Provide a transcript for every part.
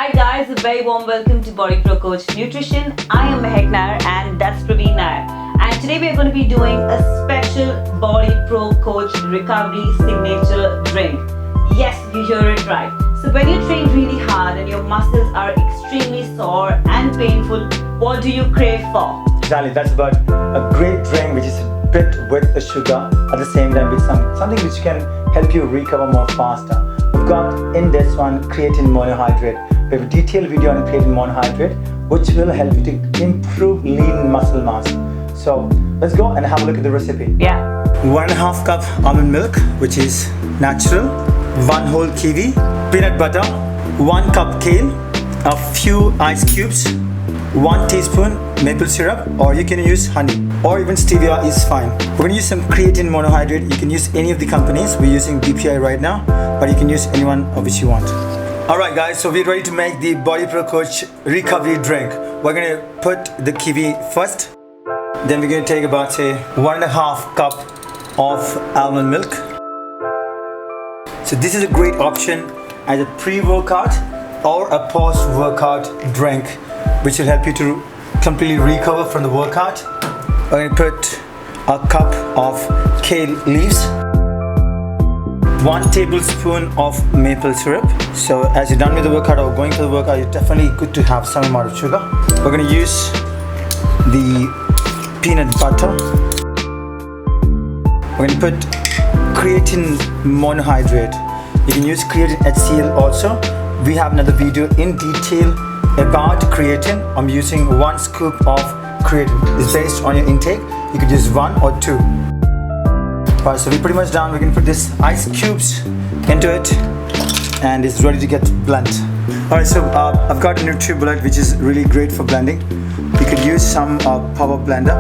Hi guys, a very warm welcome to BodyProCoach Nutrition. I am Maahek Nair and that's Praveen Nair. And today we are going to be doing a special BodyProCoach recovery signature drink. Yes, you hear it right. So when you train really hard and your muscles are extremely sore and painful, what do you crave for? Exactly, that's about a great drink which is a bit with the sugar at the same time with something which can help you recover more faster. We've got in this one creatine monohydrate. We have a detailed video on creatine monohydrate which will help you to improve lean muscle mass. So let's go and have a look at the recipe. Yeah. 1.5 cup almond milk, which is natural, 1 whole kiwi, peanut butter, 1 cup kale, a few ice cubes, 1 teaspoon maple syrup, or you can use honey, or even stevia is fine. We're going to use some creatine monohydrate. You can use any of the companies. We're using BPI right now, but you can use anyone of which you want. Alright guys, so we're ready to make the BodyProCoach recovery drink. We're going to put the kiwi first. Then we're going to take about say 1.5 cup of almond milk. So this is a great option as a pre-workout or a post-workout drink, which will help you to completely recover from the workout. We're going to put a cup of kale leaves, 1 tablespoon of maple syrup. So as you're done with the workout or going for the workout, it's definitely good to have some amount of sugar. We're going to use the peanut butter. We're going to put creatine monohydrate. You can use creatine HCl also. We have another video in detail about creatine. I'm using 1 scoop of creatine. It's based on your intake. You could use 1 or 2. Alright, so we're pretty much done. We're going to put this ice cubes into it and it's ready to get blend. Alright, so I've got a NutriBullet which is really great for blending. You could use some power blender.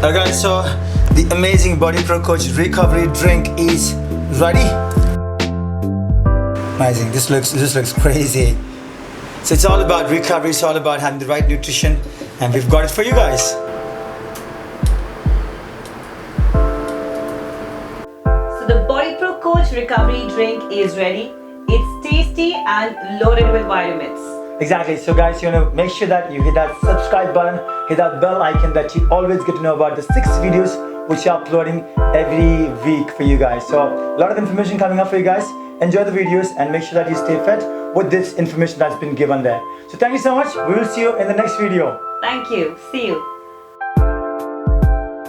Okay guys, so the amazing BodyProCoach recovery drink is ready. Amazing, this looks crazy. So it's all about recovery, it's all about having the right nutrition, and we've got it for you guys. So the BodyProCoach recovery drink is ready. It's tasty and loaded with vitamins. Exactly, so guys, you want to make sure that you hit that subscribe button, hit that bell icon that you always get to know about the 6 videos which are uploading every week for you guys. So a lot of information coming up for you guys. Enjoy the videos and make sure that you stay fit with this information that's been given there. So thank you so much. We will see you in the next video. Thank you. See you.